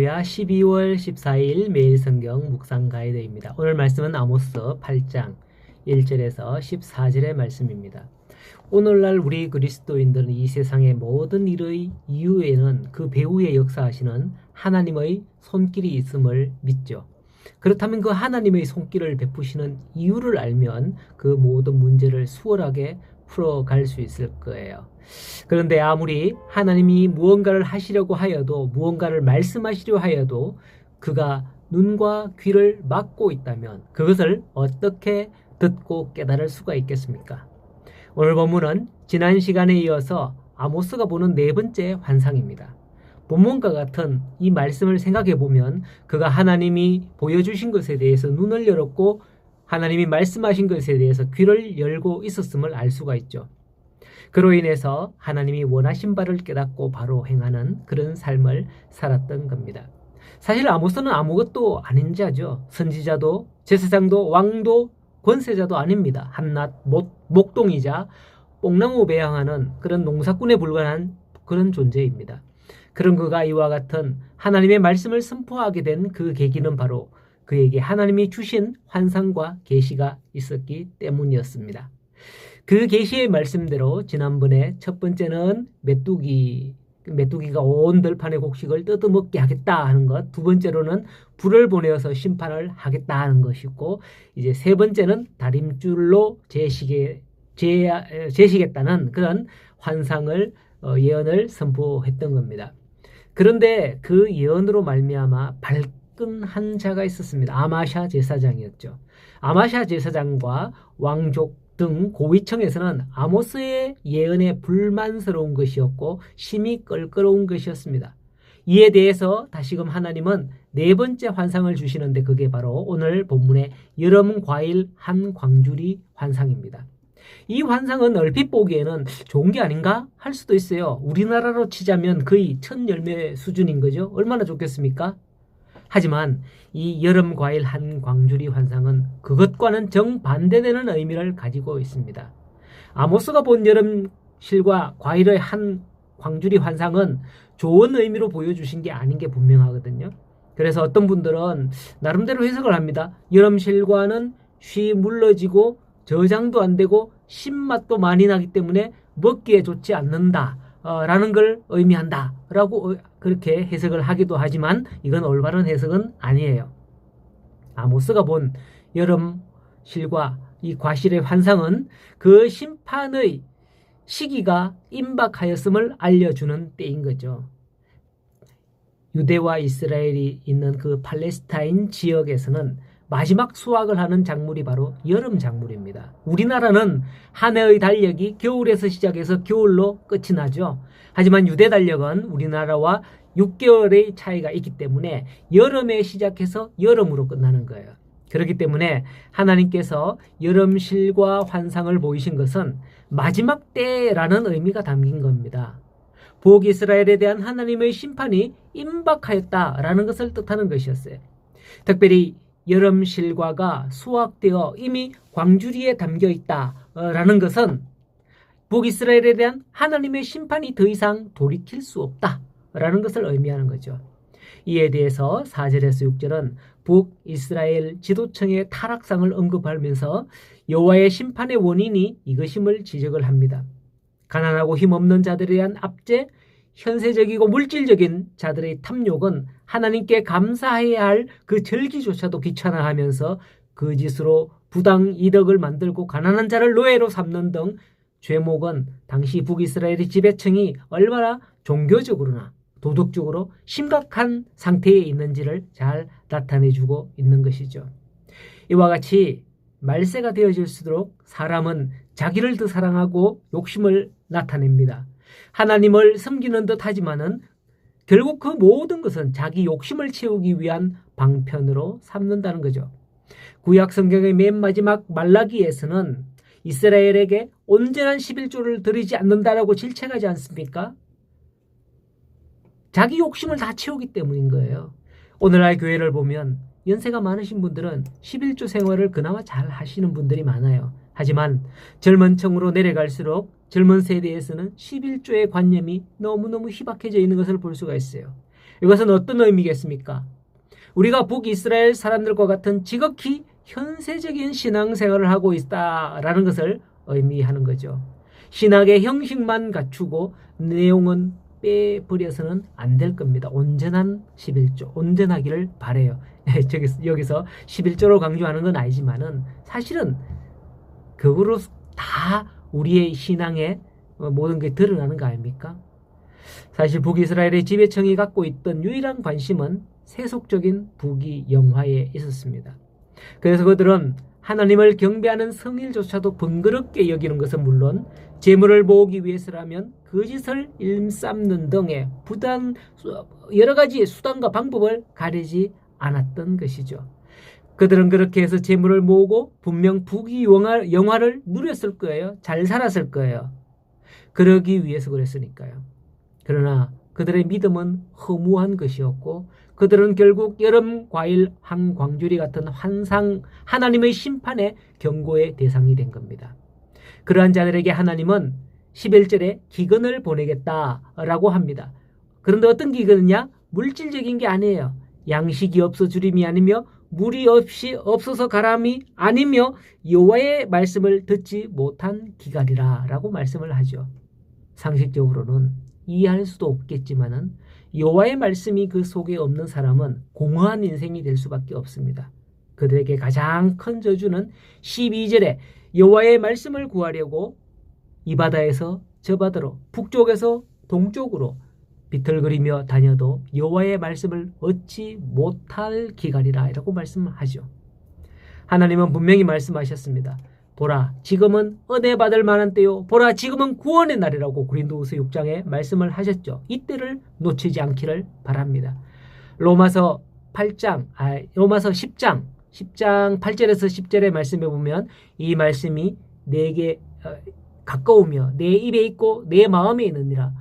할렐루야. 12월 14일 매일 성경 묵상 가이드입니다. 오늘 말씀은 아모스 8장 1절에서 14절의 말씀입니다. 오늘날 우리 그리스도인들은 이 세상의 모든 일의 이유에는 그 배후에 역사하시는 하나님의 손길이 있음을 믿죠. 그렇다면 그 하나님의 손길을 베푸시는 이유를 알면 그 모든 문제를 수월하게 풀어갈 수 있을 거예요. 그런데 아무리 하나님이 무언가를 하시려고 하여도, 무언가를 말씀하시려 하여도 그가 눈과 귀를 막고 있다면 그것을 어떻게 듣고 깨달을 수가 있겠습니까? 오늘 본문은 지난 시간에 이어서 아모스가 보는 네 번째 환상입니다. 본문과 같은 이 말씀을 생각해 보면 그가 하나님이 보여주신 것에 대해서 눈을 열었고 하나님이 말씀하신 것에 대해서 귀를 열고 있었음을 알 수가 있죠. 그로 인해서 하나님이 원하신 바를 깨닫고 바로 행하는 그런 삶을 살았던 겁니다. 사실 아모스는 아무것도 아닌 자죠. 선지자도 제사장도 왕도 권세자도 아닙니다. 한낱 목동이자 뽕나무 배양하는 그런 농사꾼에 불과한 그런 존재입니다. 그런 그가 이와 같은 하나님의 말씀을 선포하게 된 그 계기는 바로 그에게 하나님이 주신 환상과 계시가 있었기 때문이었습니다. 그 계시의 말씀대로 지난번에 첫 번째는 메뚜기가 온 들판의 곡식을 뜯어먹게 하겠다 하는 것, 두 번째로는 불을 보내어서 심판을 하겠다 하는 것이고, 이제 세 번째는 다림줄로 재시겠다는 그런 환상을 예언을 선포했던 겁니다. 그런데 그 예언으로 말미암아 발끈 한 자가 있었습니다. 아마샤 제사장이었죠. 아마샤 제사장과 왕족 등 고위층에서는 아모스의 예언에 불만스러운 것이었고 심히 껄끄러운 것이었습니다. 이에 대해서 다시금 하나님은 네 번째 환상을 주시는데 그게 바로 오늘 본문의 여름 과일 한 광주리 환상입니다. 이 환상은 얼핏 보기에는 좋은 게 아닌가 할 수도 있어요. 우리나라로 치자면 거의 첫 열매 수준인 거죠. 얼마나 좋겠습니까? 하지만 이 여름 과일 한 광주리 환상은 그것과는 정반대되는 의미를 가지고 있습니다. 아모스가 본 여름 실과 과일의 한 광주리 환상은 좋은 의미로 보여주신 게 아닌 게 분명하거든요. 그래서 어떤 분들은 나름대로 해석을 합니다. 여름 실과는 쉬 물러지고 저장도 안 되고 신맛도 많이 나기 때문에 먹기에 좋지 않는다 라는 걸 의미한다 라고 그렇게 해석을 하기도 하지만 이건 올바른 해석은 아니에요. 아모스가 본 여름 실과 이 과실의 환상은 그 심판의 시기가 임박하였음을 알려주는 때인 거죠. 유대와 이스라엘이 있는 그 팔레스타인 지역에서는 마지막 수확을 하는 작물이 바로 여름 작물입니다. 우리나라는 한 해의 달력이 겨울에서 시작해서 겨울로 끝이 나죠. 하지만 유대 달력은 우리나라와 6개월의 차이가 있기 때문에 여름에 시작해서 여름으로 끝나는 거예요. 그렇기 때문에 하나님께서 여름실과 환상을 보이신 것은 마지막 때라는 의미가 담긴 겁니다. 북이스라엘에 대한 하나님의 심판이 임박하였다라는 것을 뜻하는 것이었어요. 특별히 여름 실과가 수확되어 이미 광주리에 담겨 있다라는 것은 북이스라엘에 대한 하나님의 심판이 더 이상 돌이킬 수 없다라는 것을 의미하는 거죠. 이에 대해서 4절에서 6절은 북이스라엘 지도층의 타락상을 언급하면서 여호와의 심판의 원인이 이것임을 지적을 합니다. 가난하고 힘없는 자들에 대한 압제, 현세적이고 물질적인 자들의 탐욕은 하나님께 감사해야 할 그 절기조차도 귀찮아하면서 그 짓으로 부당 이득을 만들고 가난한 자를 노예로 삼는 등 죄목은 당시 북이스라엘의 지배층이 얼마나 종교적으로나 도덕적으로 심각한 상태에 있는지를 잘 나타내주고 있는 것이죠. 이와 같이 말세가 되어질수록 사람은 자기를 더 사랑하고 욕심을 나타냅니다. 하나님을 섬기는 듯 하지만은 결국 그 모든 것은 자기 욕심을 채우기 위한 방편으로 삼는다는 거죠. 구약 성경의 맨 마지막 말라기에서는 이스라엘에게 온전한 11조를 드리지 않는다라고 질책하지 않습니까? 자기 욕심을 다 채우기 때문인 거예요. 오늘날 교회를 보면 연세가 많으신 분들은 11조 생활을 그나마 잘 하시는 분들이 많아요. 하지만 젊은 층으로 내려갈수록 젊은 세대에서는 11조의 관념이 너무너무 희박해져 있는 것을 볼 수가 있어요. 이것은 어떤 의미겠습니까? 우리가 북이스라엘 사람들과 같은 지극히 현세적인 신앙생활을 하고 있다라는 것을 의미하는 거죠. 신학의 형식만 갖추고 내용은 빼버려서는 안 될 겁니다. 온전한 11조, 온전하기를 바라요. 여기서 11조를 강조하는 건 아니지만은 사실은 그거로 다 우리의 신앙의 모든 게 드러나는 거 아닙니까? 사실 북이스라엘의 지배청이 갖고 있던 유일한 관심은 세속적인 북이 영화에 있었습니다. 그래서 그들은 하나님을 경배하는 성일조차도 번거롭게 여기는 것은 물론 재물을 모으기 위해서라면 거짓을 일삼는 등의 부단 여러 가지 수단과 방법을 가리지 않았던 것이죠. 그들은 그렇게 해서 재물을 모으고 분명 북이 영화를 누렸을 거예요. 잘 살았을 거예요. 그러기 위해서 그랬으니까요. 그러나 그들의 믿음은 허무한 것이었고 그들은 결국 여름 과일 한 광주리 같은 환상 하나님의 심판의 경고의 대상이 된 겁니다. 그러한 자들에게 하나님은 11절에 기근을 보내겠다라고 합니다. 그런데 어떤 기근이냐? 물질적인 게 아니에요. 양식이 없어 주림이 아니며 물이 없이 없어서 가람이 아니며 여호와의 말씀을 듣지 못한 기갈이라 라고 말씀을 하죠. 상식적으로는 이해할 수도 없겠지만은 여호와의 말씀이 그 속에 없는 사람은 공허한 인생이 될 수밖에 없습니다. 그들에게 가장 큰 저주는 12절에 여호와의 말씀을 구하려고 이 바다에서 저 바다로 북쪽에서 동쪽으로 비틀거리며 다녀도 여호와의 말씀을 얻지 못할 기갈이라 라고 말씀하죠. 하나님은 분명히 말씀하셨습니다. 보라 지금은 은혜 받을 만한 때요 보라 지금은 구원의 날이라고 고린도후서 6장에 말씀을 하셨죠. 이때를 놓치지 않기를 바랍니다. 로마서 10장 8절에서 10절의 말씀에 보면 이 말씀이 내게 가까우며 내 입에 있고 내 마음에 있느니라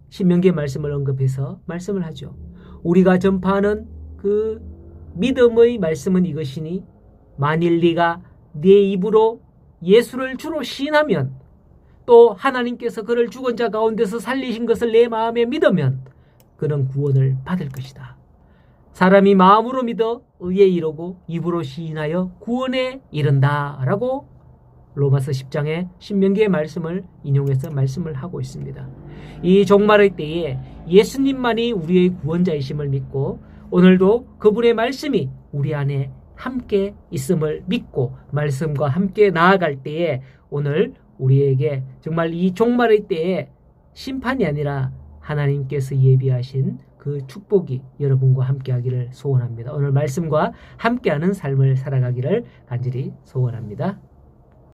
신명기의 말씀을 언급해서 말씀을 하죠. 우리가 전파하는 그 믿음의 말씀은 이것이니 만일 네가 네 입으로 예수를 주로 시인하면 또 하나님께서 그를 죽은 자 가운데서 살리신 것을 내 마음에 믿으면 그는 구원을 받을 것이다. 사람이 마음으로 믿어 의에 이르고 입으로 시인하여 구원에 이른다 라고 로마서 10장의 신명기의 말씀을 인용해서 말씀을 하고 있습니다. 이 종말의 때에 예수님만이 우리의 구원자이심을 믿고 오늘도 그분의 말씀이 우리 안에 함께 있음을 믿고 말씀과 함께 나아갈 때에 오늘 우리에게 정말 이 종말의 때에 심판이 아니라 하나님께서 예비하신 그 축복이 여러분과 함께 하기를 소원합니다. 오늘 말씀과 함께하는 삶을 살아가기를 간절히 소원합니다.